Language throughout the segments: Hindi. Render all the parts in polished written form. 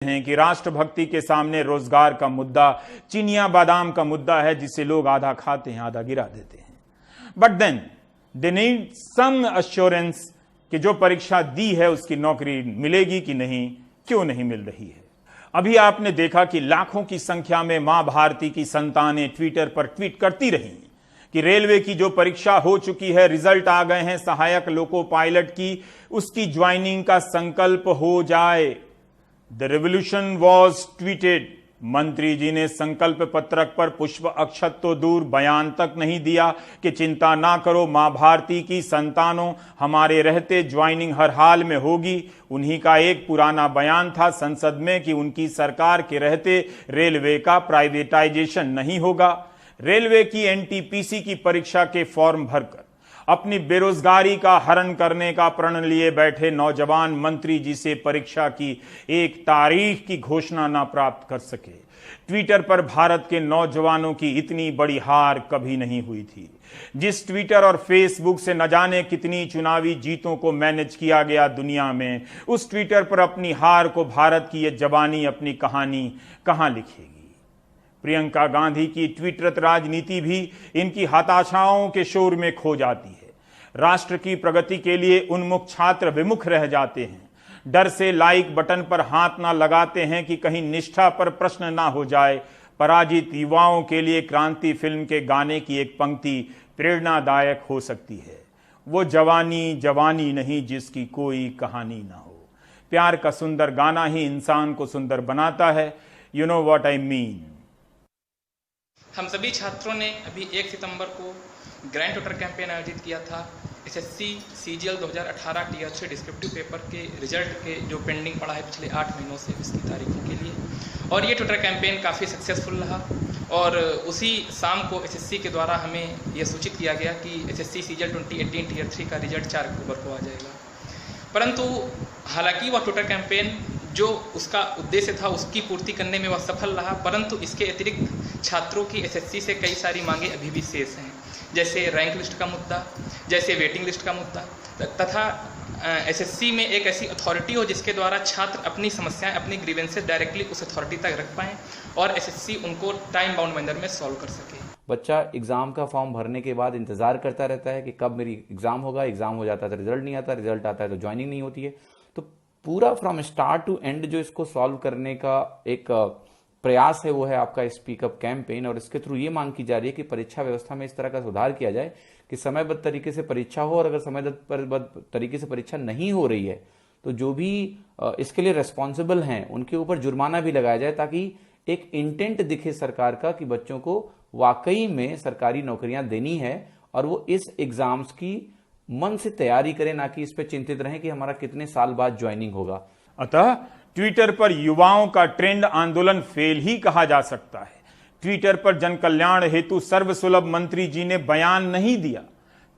हैं कि राष्ट्रभक्ति के सामने रोजगार का मुद्दा चिनिया बादाम का मुद्दा है जिसे लोग आधा खाते हैं आधा गिरा देते हैं। But then they need some assurance कि जो परीक्षा दी है उसकी नौकरी मिलेगी कि नहीं, क्यों नहीं मिल रही है। अभी आपने देखा कि लाखों की संख्या में मां भारती की संतानें ट्विटर पर ट्वीट करती रही कि रेलवे की जो परीक्षा हो चुकी है, रिजल्ट आ गए हैं, सहायक लोको पायलट की, उसकी ज्वाइनिंग का संकल्प हो जाए। The revolution was tweeted. मंत्री जी ने संकल्प पत्रक पर पुष्प अक्षत तो दूर, बयान तक नहीं दिया कि चिंता ना करो मां भारती की संतानों, हमारे रहते ज्वाइनिंग हर हाल में होगी। उन्हीं का एक पुराना बयान था संसद में कि उनकी सरकार के रहते रेलवे का प्राइवेटाइजेशन नहीं होगा। रेलवे की एनटीपीसी की परीक्षा के फॉर्म भरकर अपनी बेरोजगारी का हरण करने का प्रण लिए बैठे नौजवान मंत्री जी से परीक्षा की एक तारीख की घोषणा ना प्राप्त कर सके। ट्विटर पर भारत के नौजवानों की इतनी बड़ी हार कभी नहीं हुई थी। जिस ट्विटर और फेसबुक से न जाने कितनी चुनावी जीतों को मैनेज किया गया दुनिया में, उस ट्विटर पर अपनी हार को भारत की ये जवानी अपनी कहानी कहां लिखेगी। प्रियंका गांधी की ट्विटरत राजनीति भी इनकी हताशाओं के शोर में खो जाती है। राष्ट्र की प्रगति के लिए उन्मुख छात्र विमुख रह जाते हैं, डर से लाइक बटन पर हाथ ना लगाते हैं कि कहीं निष्ठा पर प्रश्न ना हो जाए। पराजित युवाओं के लिए क्रांति फिल्म के गाने की एक पंक्ति प्रेरणादायक हो सकती है, वो जवानी जवानी नहीं जिसकी कोई कहानी ना हो। प्यार का सुंदर गाना ही इंसान को सुंदर बनाता है। You know what I mean. हम सभी छात्रों ने अभी 1 सितंबर को ग्रैंड ट्विटर कैंपेन आयोजित किया था SSC CGL 2018 tier 3 descriptive paper के रिजल्ट के जो पेंडिंग पड़ा है पिछले 8 महीनों से, उसकी तारीखों के लिए। और ये ट्विटर कैंपेन काफ़ी सक्सेसफुल रहा और उसी शाम को एसएससी के द्वारा हमें यह सूचित किया गया कि एसएससी सीजीएल 2018 टीयर 3 का रिजल्ट 4 अक्टूबर को आ जाएगा। परंतु हालांकि वह ट्विटर कैंपेन जो उसका उद्देश्य था उसकी पूर्ति करने में वह सफल रहा, परंतु इसके अतिरिक्त छात्रों की एसएससी से कई सारी मांगे अभी भी शेष हैं, जैसे रैंक लिस्ट का मुद्दा, जैसे वेटिंग लिस्ट का मुद्दा, तथा एसएससी में एक ऐसी अथॉरिटी हो जिसके द्वारा छात्र अपनी समस्याएं, अपनी ग्रीवेंसेस डायरेक्टली उस अथॉरिटी तक रख पाएँ और एसएससी उनको टाइम बाउंड मैनर में सॉल्व कर सके। बच्चा एग्ज़ाम का फॉर्म भरने के बाद इंतज़ार करता रहता है कि कब मेरी एग्ज़ाम होगा, एग्ज़ाम हो जाता है तो रिजल्ट नहीं आता, रिजल्ट आता है तो ज्वाइनिंग नहीं होती है। तो पूरा फ्रॉम स्टार्ट टू एंड जो इसको सॉल्व करने का एक प्रयास है वो है आपका स्पीकअप कैंपेन। और इसके थ्रू ये मांग की जा रही है कि परीक्षा व्यवस्था में इस तरह का सुधार किया जाए कि समयबद्ध तरीके से परीक्षा हो, और अगर समयबद्ध तरीके से परीक्षा नहीं हो रही है तो जो भी इसके लिए रेस्पॉन्सिबल हैं उनके ऊपर जुर्माना भी लगाया जाए, ताकि एक इंटेंट दिखे सरकार का कि बच्चों को वाकई में सरकारी नौकरियां देनी है और वो इस एग्जाम्स की मन से तैयारी करें, ना कि इस पे चिंतित रहें कि हमारा कितने साल बाद ज्वाइनिंग होगा। अतः ट्विटर पर युवाओं का ट्रेंड आंदोलन फेल ही कहा जा सकता है। ट्विटर पर जन कल्याण हेतु सर्वसुलभ मंत्री जी ने बयान नहीं दिया।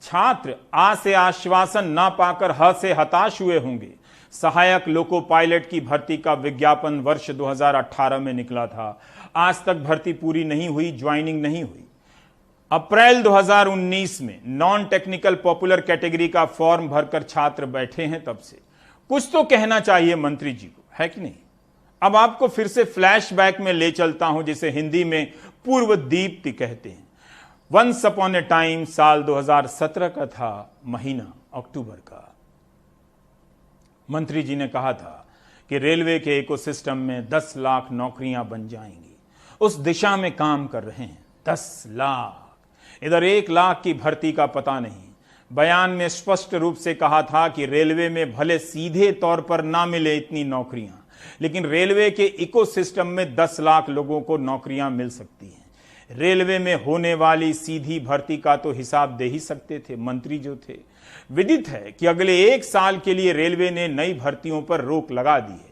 छात्र आ से आश्वासन ना पाकर ह से हताश हुए होंगे। सहायक लोको पायलट की भर्ती का विज्ञापन वर्ष 2018 में निकला था, आज तक भर्ती पूरी नहीं हुई, ज्वाइनिंग नहीं हुई। अप्रैल 2019 में नॉन टेक्निकल पॉपुलर कैटेगरी का फॉर्म भरकर छात्र बैठे हैं, तब से कुछ तो कहना चाहिए मंत्री जी को, है कि नहीं। अब आपको फिर से फ्लैशबैक में ले चलता हूं, जिसे हिंदी में पूर्व दीप्ति कहते हैं। वंस अपॉन ए टाइम साल 2017 का था, महीना अक्टूबर का। मंत्री जी ने कहा था कि रेलवे के इकोसिस्टम में 10 लाख नौकरियां बन जाएंगी, उस दिशा में काम कर रहे हैं। 10 लाख, इधर 1 लाख की भर्ती का पता नहीं। बयान में स्पष्ट रूप से कहा था कि रेलवे में भले सीधे तौर पर ना मिले इतनी नौकरियां, लेकिन रेलवे के इकोसिस्टम में 10 लाख लोगों को नौकरियां मिल सकती हैं। रेलवे में होने वाली सीधी भर्ती का तो हिसाब दे ही सकते थे मंत्री जो थे। विदित है कि अगले 1 साल के लिए रेलवे ने नई भर्तियों पर रोक लगा दी है।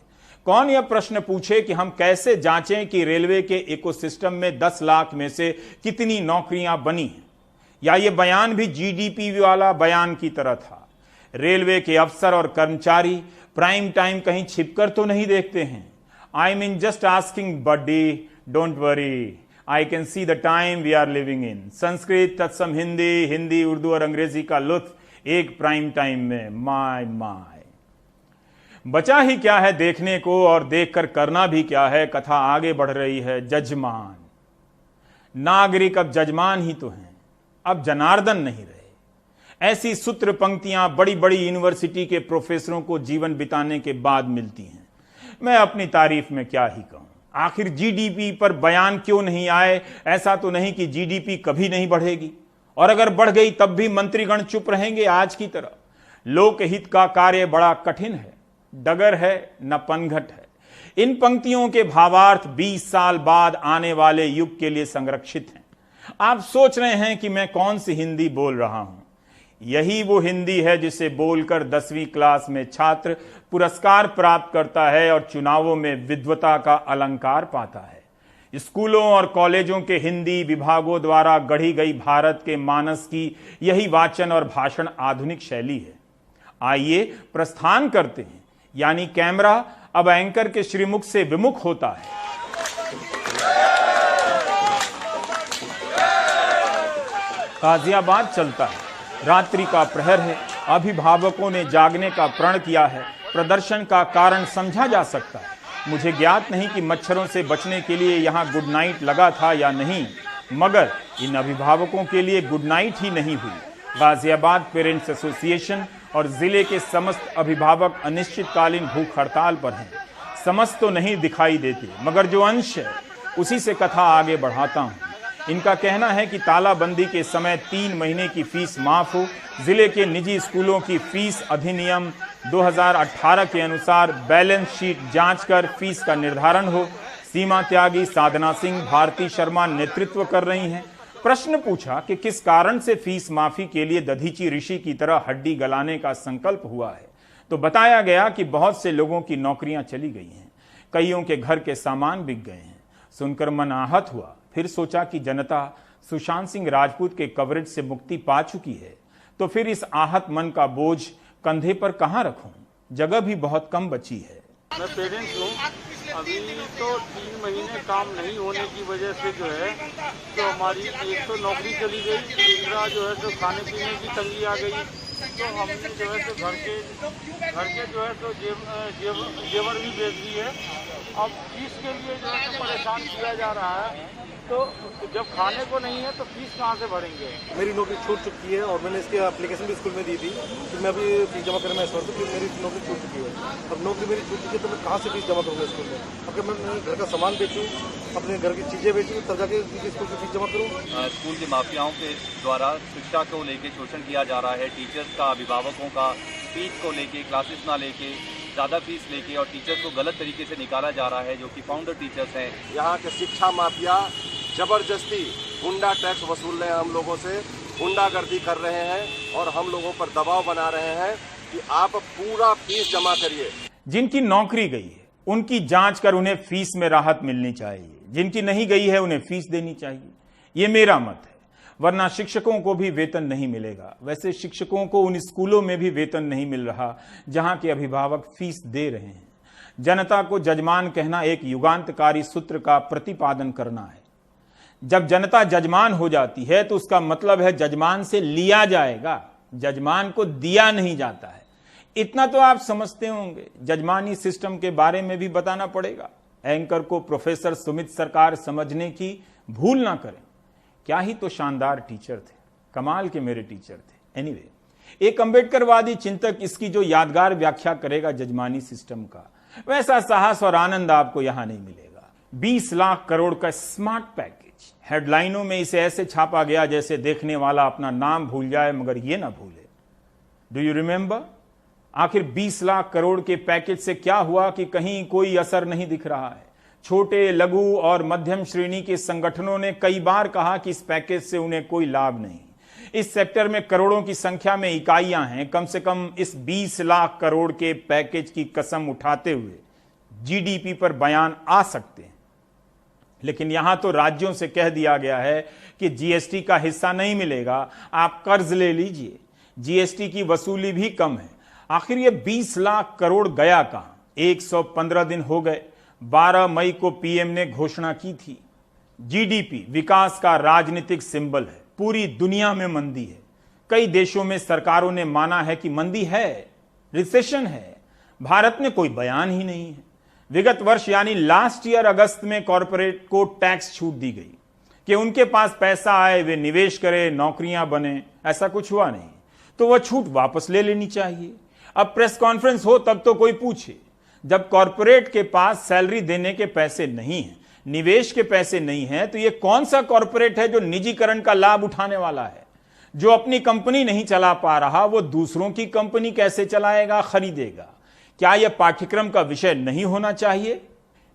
कौन यह प्रश्न पूछे कि हम कैसे जांचें कि रेलवे के इकोसिस्टम में 10 लाख में से कितनी नौकरियां बनी हैं। या ये बयान भी जीडीपी वाला बयान की तरह था। रेलवे के अफसर और कर्मचारी प्राइम टाइम कहीं छिपकर तो नहीं देखते हैं। I mean just asking buddy, don't worry, I can see the time we are living in. Sanskrit तत्सम हिंदी, हिंदी उर्दू और अंग्रेजी का लुत्फ एक प्राइम टाइम में, माय माय। बचा ही क्या है देखने को, और देखकर करना भी क्या है। कथा आगे बढ़ रही है। जजमान नागरिक अब जजमान ही तो हैं, अब जनार्दन नहीं रहे। ऐसी सूत्र पंक्तियां बड़ी बड़ी यूनिवर्सिटी के प्रोफेसरों को जीवन बिताने के बाद मिलती हैं। मैं अपनी तारीफ में क्या ही कहूं। आखिर जीडीपी पर बयान क्यों नहीं आए? ऐसा तो नहीं कि जीडीपी कभी नहीं बढ़ेगी, और अगर बढ़ गई तब भी मंत्रीगण चुप रहेंगे आज की तरह। लोकहित का कार्य बड़ा कठिन है, डगर है न पनघट है। इन पंक्तियों के भावार्थ 20 साल बाद आने वाले युग के लिए संरक्षित हैं। आप सोच रहे हैं कि मैं कौन सी हिंदी बोल रहा हूं। यही वो हिंदी है जिसे बोलकर 10वीं क्लास में छात्र पुरस्कार प्राप्त करता है और चुनावों में विद्वता का अलंकार पाता है। स्कूलों और कॉलेजों के हिंदी विभागों द्वारा गढ़ी गई भारत के मानस की यही वाचन और भाषण आधुनिक शैली है। आइए प्रस्थान करते हैं, यानी कैमरा अब एंकर के श्रीमुख से विमुख होता है। गाजियाबाद चलता है, रात्रि का प्रहर है। अभिभावकों ने जागने का प्रण किया है। प्रदर्शन का कारण समझा जा सकता है। मुझे ज्ञात नहीं कि मच्छरों से बचने के लिए यहां गुड नाइट लगा था या नहीं, मगर इन अभिभावकों के लिए गुड नाइट ही नहीं हुई। गाजियाबाद पेरेंट्स एसोसिएशन और जिले के समस्त अभिभावक अनिश्चितकालीन भूख हड़ताल पर हैं। समस्त तो नहीं दिखाई देते, मगर जो अंश है उसी से कथा आगे बढ़ाता हूं। इनका कहना है कि तालाबंदी के समय 3 महीने की फीस माफ हो, जिले के निजी स्कूलों की फीस अधिनियम 2018 के अनुसार बैलेंस शीट जांच कर फीस का निर्धारण हो। सीमा त्यागी साधना सिंह, भारती शर्मा नेतृत्व कर रही हैं। प्रश्न पूछा कि किस कारण से फीस माफी के लिए दधीची ऋषि की तरह हड्डी गलाने का संकल्प हुआ है, तो बताया गया कि बहुत से लोगों की नौकरियां चली गई हैं, कईयों के घर के सामान बिक गए हैं। सुनकर मन आहत हुआ। फिर सोचा कि जनता सुशांत सिंह राजपूत के कवरेज से मुक्ति पा चुकी है, तो फिर इस आहत मन का बोझ कंधे पर कहां रखूं? जगह भी बहुत कम बची है। मैं पेरेंट्स हूँ। अभी तो 3 महीने काम नहीं होने की वजह से जो है तो हमारी एक तो नौकरी चली गई, दूसरा जो है तो खाने पीने की तंगी आ गई। तो हमने जो है तो घर के जो है तो जेवर भी बेच दिए। अब फीस के लिए जो है तो परेशान किया जा रहा है। तो जब खाने को नहीं है तो फीस कहाँ से भरेंगे? मेरी नौकरी छूट चुकी है और मैंने इसकी एप्लीकेशन भी स्कूल में दी थी कि मैं अभी फीस जमा करने में इस वक्त मेरी नौकरी छूट चुकी है। अब नौकरी मेरी छूट चुकी है तो मैं कहाँ से फीस जमा करूँगा स्कूल में? अगर मैं घर का सामान बेचूँ, अपने घर की चीज़ें बेचूँ, तब जाके स्कूल की फीस जमा करूँ। स्कूल के माफियाओं के द्वारा शिक्षा को लेकर शोषण किया जा रहा है। टीचर्स का, अभिभावकों का फीस को लेके, क्लासेस ना लेके, ज़्यादा फीस लेके और टीचर्स को गलत तरीके से निकाला जा रहा है, जो कि फाउंडर टीचर्स हैं। यहाँ के शिक्षा माफिया जबरदस्ती गुंडा टैक्स वसूल रहे हैं, हम लोगों से गुंडागर्दी कर रहे हैं और हम लोगों पर दबाव बना रहे हैं कि आप पूरा फीस जमा करिए। जिनकी नौकरी गई है उनकी जांच कर उन्हें फीस में राहत मिलनी चाहिए, जिनकी नहीं गई है उन्हें फीस देनी चाहिए। ये मेरा मत है, वरना शिक्षकों को भी वेतन नहीं मिलेगा। वैसे शिक्षकों को उन स्कूलों में भी वेतन नहीं मिल रहा जहां के अभिभावक फीस दे रहे हैं। जनता को जजमान कहना एक युगांतकारी सूत्र का प्रतिपादन करना है। जब जनता जजमान हो जाती है तो उसका मतलब है जजमान से लिया जाएगा, जजमान को दिया नहीं जाता है। इतना तो आप समझते होंगे। जजमानी सिस्टम के बारे में भी बताना पड़ेगा। एंकर को प्रोफेसर सुमित सरकार समझने की भूल ना करें। क्या ही तो शानदार टीचर थे, कमाल के मेरे टीचर थे। एनीवे, एक अंबेडकरवादी चिंतक इसकी जो यादगार व्याख्या करेगा जजमानी सिस्टम का, वैसा साहस और आनंद आपको यहां नहीं मिलेगा। 20 लाख करोड़ का स्मार्ट पैकेज, हेडलाइनों में इसे ऐसे छापा गया जैसे देखने वाला अपना नाम भूल जाए मगर ये ना भूले। Do you remember? आखिर 20 लाख करोड़ के पैकेज से क्या हुआ कि कहीं कोई असर नहीं दिख रहा है। छोटे, लघु और मध्यम श्रेणी के संगठनों ने कई बार कहा कि इस पैकेज से उन्हें कोई लाभ नहीं। इस सेक्टर में करोड़ों की संख्या में इकाइयां हैं। कम से कम इस 20 लाख करोड़ के पैकेज की कसम उठाते हुए जीडीपी पर बयान आ सकते हैं, लेकिन यहां तो राज्यों से कह दिया गया है कि जीएसटी का हिस्सा नहीं मिलेगा, आप कर्ज ले लीजिए। जीएसटी की वसूली भी कम है। आखिर ये 20 लाख करोड़ गया कहां? 115 दिन हो गए। 12 मई को पीएम ने घोषणा की थी। जीडीपी विकास का राजनीतिक सिंबल है। पूरी दुनिया में मंदी है। कई देशों में सरकारों ने माना है कि मंदी है, रिसेशन है, भारत में कोई बयान ही नहीं है। विगत वर्ष यानी लास्ट ईयर अगस्त में कॉरपोरेट को टैक्स छूट दी गई कि उनके पास पैसा आए, वे निवेश करें, नौकरियां बने। ऐसा कुछ हुआ नहीं, तो वह छूट वापस ले लेनी चाहिए। अब प्रेस कॉन्फ्रेंस हो तब तो कोई पूछे। जब कॉरपोरेट के पास सैलरी देने के पैसे नहीं हैं, निवेश के पैसे नहीं हैं, तो यह कौन सा कॉरपोरेट है जो निजीकरण का लाभ उठाने वाला है? जो अपनी कंपनी नहीं चला पा रहा, वो दूसरों की कंपनी कैसे चलाएगा, खरीदेगा? क्या यह पाठ्यक्रम का विषय नहीं होना चाहिए?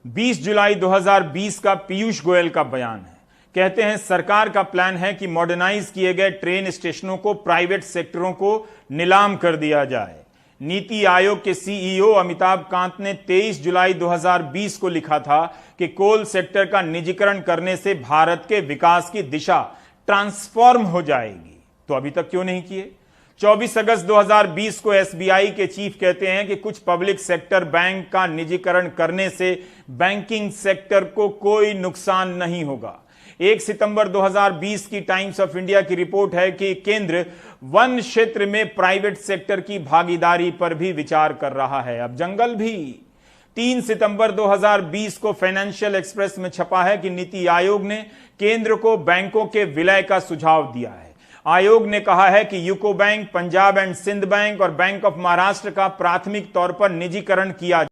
20 जुलाई 2020 का पीयूष गोयल का बयान है। कहते हैं सरकार का प्लान है कि मॉडर्नाइज किए गए ट्रेन स्टेशनों को प्राइवेट सेक्टरों को नीलाम कर दिया जाए। नीति आयोग के सीईओ अमिताभ कांत ने 23 जुलाई 2020 को लिखा था कि कोल सेक्टर का निजीकरण करने से भारत के विकास की दिशा ट्रांसफॉर्म हो जाएगी। तो अभी तक क्यों नहीं किए? 24 अगस्त 2020 को एसबीआई के चीफ कहते हैं कि कुछ पब्लिक सेक्टर बैंक का निजीकरण करने से बैंकिंग सेक्टर को कोई नुकसान नहीं होगा। 1 सितंबर 2020 की टाइम्स ऑफ इंडिया की रिपोर्ट है कि केंद्र वन क्षेत्र में प्राइवेट सेक्टर की भागीदारी पर भी विचार कर रहा है। अब जंगल भी। 3 सितंबर 2020 को फाइनेंशियल एक्सप्रेस में छपा है कि नीति आयोग ने केंद्र को बैंकों के विलय का सुझाव दिया है। आयोग ने कहा है कि UCO bank, Punjab and Sindh bank और बैंक ऑफ महाराष्ट्र का प्राथमिक तौर पर निजीकरण किया